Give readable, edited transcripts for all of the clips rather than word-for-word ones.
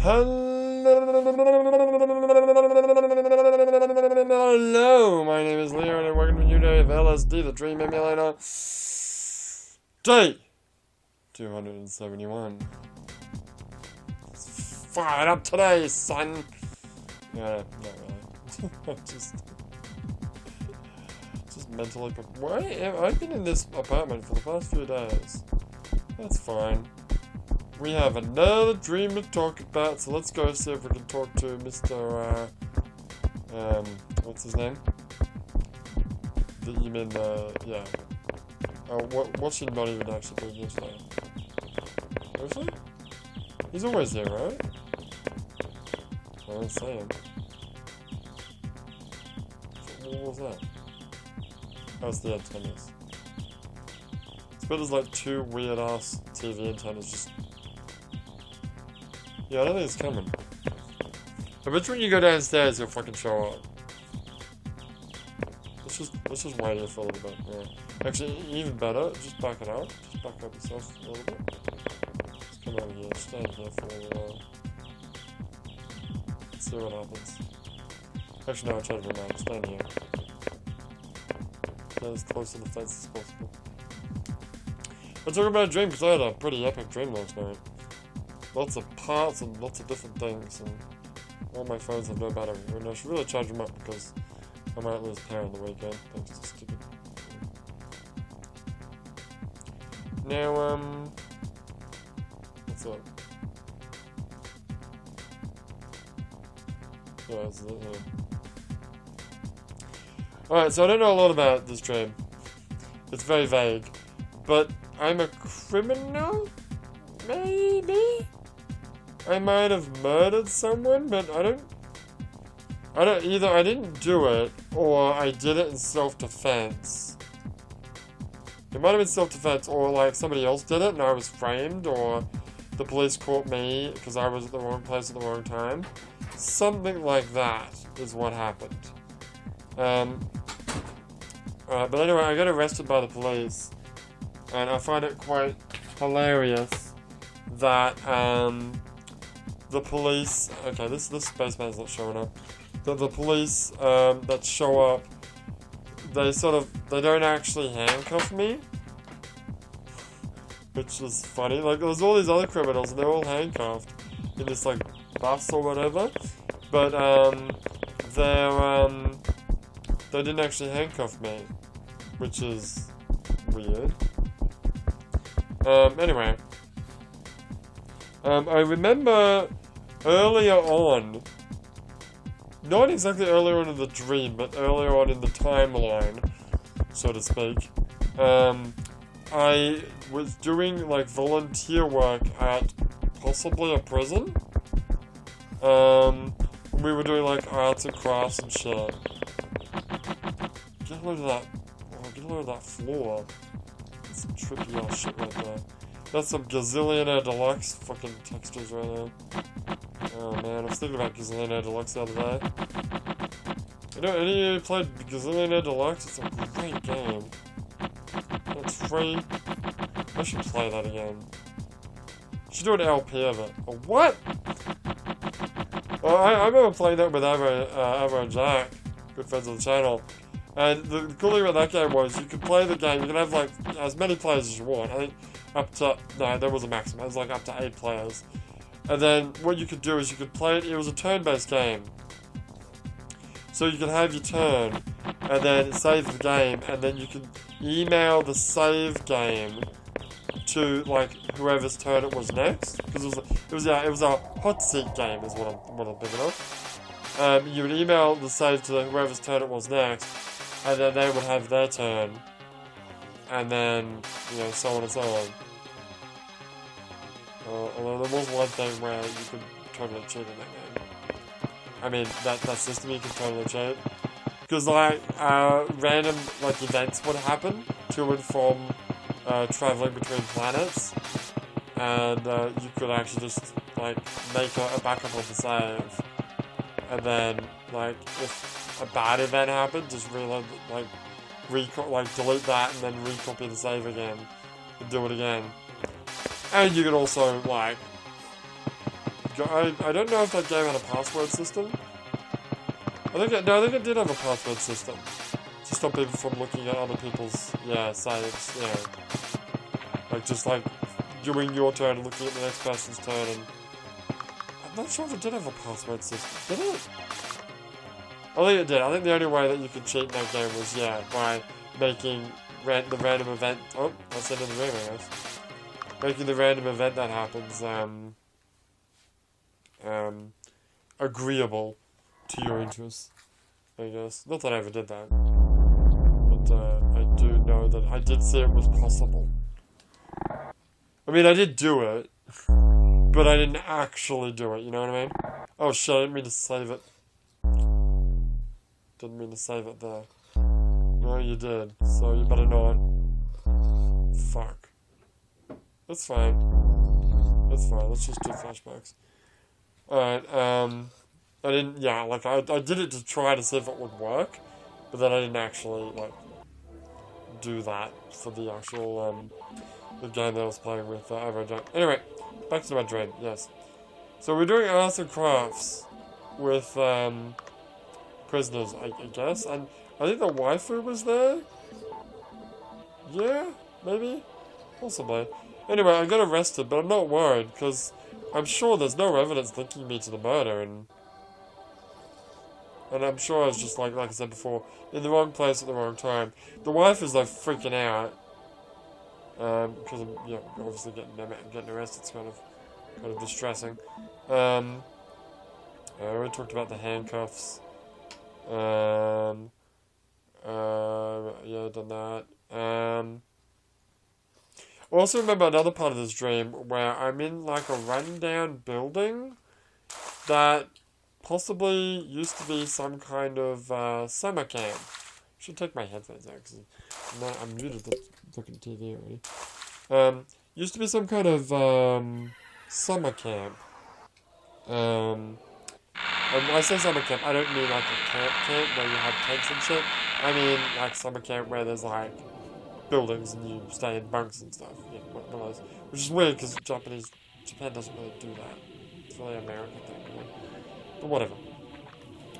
Hello, my name is Leo and I'm working with you today with LSD, the Dream Emulator. Day 271. Let's fire it up today, son! Yeah, not really. just mentally prepared. I've been in this apartment for the past few days. That's fine. We have another dream to talk about, so let's go see if we can talk to Mr. What's his name? You mean, yeah. What's he not even actually doing this day? Seriously? He's always here, right? I don't see him. What was that? Oh, it's the antennas. It's better as like two weird-ass TV antennas just... Yeah, I don't think it's coming. I bet when you go downstairs, he'll fucking show up. Let's just wait here for a little bit. Yeah. Actually, even better, just back it up. Just back up yourself a little bit. Just come over here, stand here for a little while. Let's see what happens. Actually, no, I changed my mind. Stand here. Get as close to the fence as possible. Let's talk about a dream, because I had a pretty epic dream last night. Lots of parts and lots of different things, and all my phones have no battery. And I should really charge them up because I might lose power on the weekend thanks to stupid. Now, what's up? Yeah, this is it here. Alright, so I don't know a lot about this dream. It's very vague. But I'm a criminal? Maybe? I might have murdered someone, but I don't either I didn't do it, or I did it in self-defense. It might have been self-defense, or like somebody else did it and I was framed, or the police caught me because I was at the wrong place at the wrong time. Something like that is what happened. But anyway, I got arrested by the police, and I find it quite hilarious that, the police... Okay, this spaceman's not showing up. The police, that show up, they don't actually handcuff me. Which is funny. Like, there's all these other criminals, and they're all handcuffed in this, like, bus or whatever. But, they didn't actually handcuff me. Which is weird. Anyway. I remember earlier on, not exactly earlier on in the dream, but earlier on in the timeline, so to speak, I was doing, like, volunteer work at possibly a prison. We were doing, like, arts and crafts and shit. Get a load of that, get a load of that floor. That's some trippy ass shit right there. That's some Gazillionaire Deluxe fucking textures right there. Oh man, I was thinking about Gazillionaire Deluxe the other day. You know, any of you played Gazillionaire Deluxe? It's a great game. It's free. I should play that again. I should do an LP of it. A what? Well, I remember playing that with Avo and Jack, good friends of the channel. And the cool thing about that game was you could play the game, you could have like as many players as you want. I think up to, no, there was a maximum, it was like up to 8 players. And then what you could do is you could play it was a turn-based game. So you could have your turn, and then save the game, and then you could email the save game to like whoever's turn it was next. Because it was a hot seat game is what I'm thinking of. You would email the save to whoever's turn it was next, and then they would have their turn, and then, you know, so on and so on. Although there was one thing where you could totally cheat in that game. I mean, that system you could totally cheat. Because, like, random, like, events would happen to and from traveling between planets. And you could actually just, like, make a backup of the save. And then, like, if a bad event happened, just reload, like, delete that and then recopy the save again. And do it again. And you could also, like, I don't know if that game had a password system. I think it did have a password system to stop people from looking at other people's saves. Yeah, like just like doing your turn and looking at the next person's turn. And I'm not sure if it did have a password system. Did it? I think it did. I think the only way that you could cheat in that game was by making the random event. Oh, that's the end of the game, I guess. Making the random event that happens agreeable to your interests, I guess. Not that I ever did that, but I do know that I did see it was possible. I mean, I did do it, but I didn't actually do it, you know what I mean? Oh shit, I didn't mean to save it. Didn't mean to save it there. No, you did, so you better not. Fuck. That's fine. That's fine, let's just do flashbacks. Alright, I didn't, I did it to try to see if it would work, but then I didn't actually, do that for the actual, the game that I was playing with, Anyway, back to my dream, yes. So we're doing arts and crafts with, prisoners, I guess, and I think the waifu was there? Yeah? Maybe? Possibly. Anyway, I got arrested, but I'm not worried, because I'm sure there's no evidence linking me to the murder, and I'm sure I was just, like I said before, in the wrong place at the wrong time. The wife is, freaking out, because I'm, obviously getting arrested. It's kind of distressing. I already talked about the handcuffs. Done that. I also remember another part of this dream where I'm in, a rundown building that possibly used to be some kind of, summer camp. Should take my headphones out, because I'm muted the fucking TV already. Used to be some kind of, summer camp. When I say summer camp, I don't mean, a camp where you have tents and shit. I mean, summer camp where there's, buildings and you stay in bunks and stuff. Yeah, one of those. Which is weird, because Japan doesn't really do that. It's really an American thing, really. But whatever.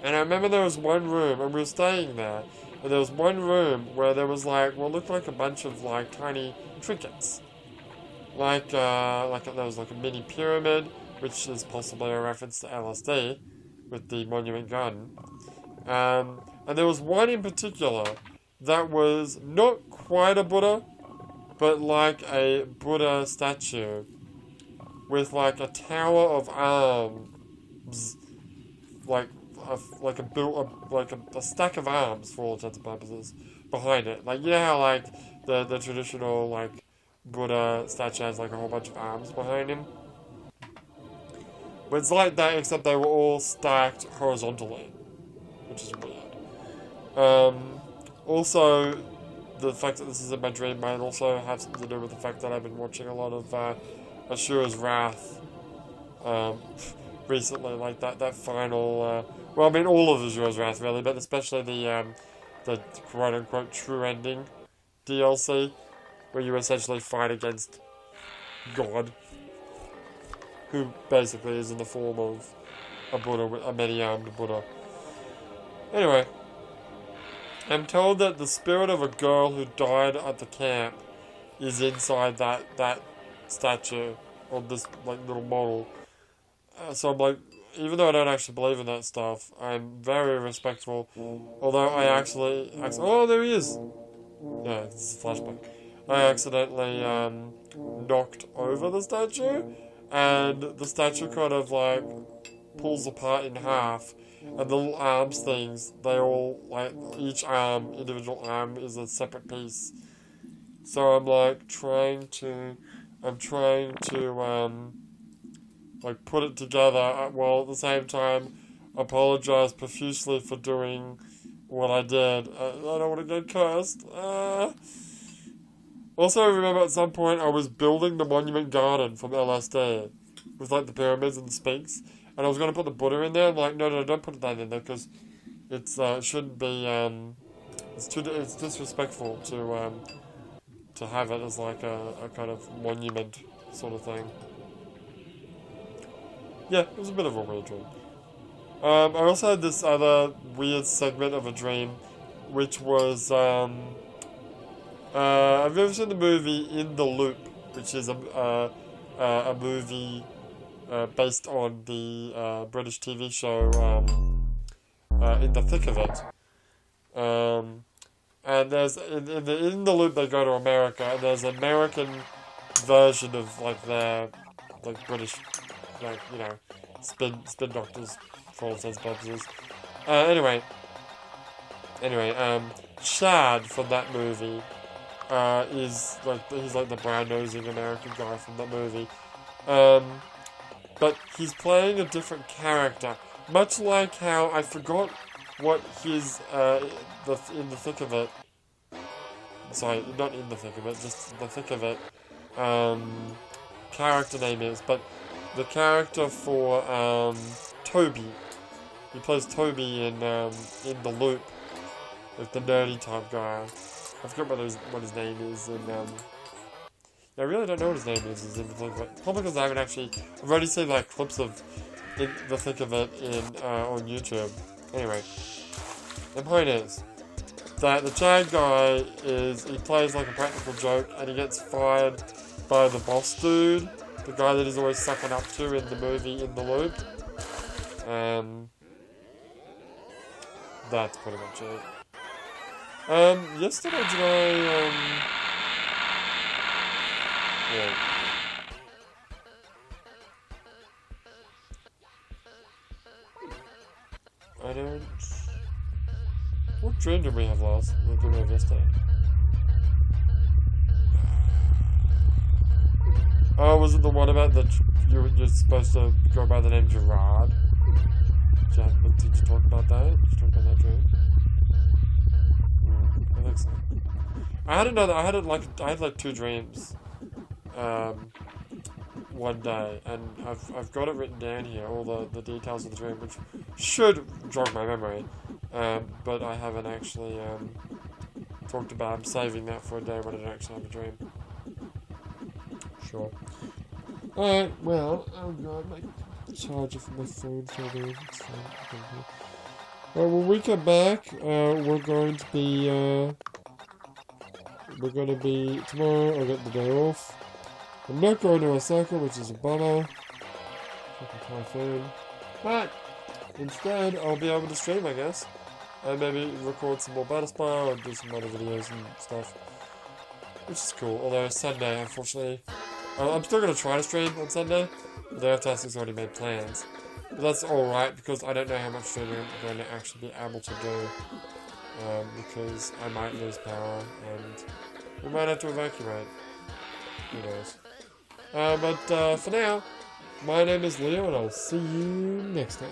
And I remember there was one room, and we were staying there, and there was one room where there was, what looked like a bunch of, tiny trinkets. There was, a mini pyramid, which is possibly a reference to LSD, with the Monument Garden. And there was one in particular that was not quite a Buddha, but a Buddha statue with a tower of arms, a stack of arms for all intents and purposes behind it. You know how the traditional Buddha statue has a whole bunch of arms behind him? But it's like that, except they were all stacked horizontally, which is weird. Also, the fact that this is in my dream might also have something to do with the fact that I've been watching a lot of Ashura's Wrath recently, that final, well, I mean all of Ashura's Wrath really, but especially the quote-unquote true ending DLC, where you essentially fight against God, who basically is in the form of a Buddha, a many-armed Buddha. Anyway, I'm told that the spirit of a girl who died at the camp is inside that statue, or this, little model. So I'm even though I don't actually believe in that stuff, I'm very respectful. Although I actually oh, there he is! Yeah, it's a flashback. I accidentally, knocked over the statue, and the statue kind of, pulls apart in half. And the little arms things, they all, each individual arm is a separate piece. So I'm, trying to, put it together, while at the same time apologize profusely for doing what I did. I don't want to get cursed. Also, I remember at some point I was building the Monument Garden from LSD, with, the pyramids and the Sphinx. And I was going to put the Buddha in there. I'm like, no, don't put that in there, because it's, it shouldn't be, it's disrespectful to have it as, a kind of monument sort of thing. Yeah, it was a bit of a weird dream. I also had this other weird segment of a dream, which was, I've ever seen the movie In the Loop, which is a movie based on the British TV show In the Thick of It. And there's in the Loop they go to America, and there's an American version of like their like British, like, you know, spin doctors for all intents and purposes. Anyway, Chad from that movie is like he's like the brown nosing American guy from that movie. But he's playing a different character, much like how I forgot what his in the thick of it. Sorry, not in the thick of it, just the thick of it. Character name is, but the character for Toby. He plays Toby in The Loop, like the nerdy type guy. I forgot what his name is, and I really don't know what his name is in the thick of it. Probably because I haven't actually. I've already seen like clips of in the thick of it on YouTube. Anyway, the point is that the Chad guy he plays like a practical joke, and he gets fired by the boss dude, the guy that he's always sucking up to in the movie In the Loop. That's pretty much it. Yesterday did yeah. I don't... What dream did we have last? What did we have yesterday? Oh, was it the one about that you're supposed to go by the name Gerard? Did you talk about that? Did you talk about that dream? I think so. I had another. I had like two dreams, one day, and I've got it written down here, all the details of the dream, which should jog my memory, but I haven't actually talked about. I'm saving that for a day when I don't actually have a dream. Sure. Alright, well, oh god, my charger for my phone fell down. When we come back, we're going to be, tomorrow I'll get the day off. I'm not going to Osaka, which is a bummer. Fucking typhoon. But, instead, I'll be able to stream, I guess. And maybe record some more Battle Spy or do some other videos and stuff. Which is cool, although Sunday, unfortunately... I'm still going to try to stream on Sunday. The Fantastic's already made plans. But that's alright, because I don't know how much streaming I'm going to actually be able to do. Because I might lose power, and we might have to evacuate. Who knows. But for now, my name is Leo, and I'll see you next time.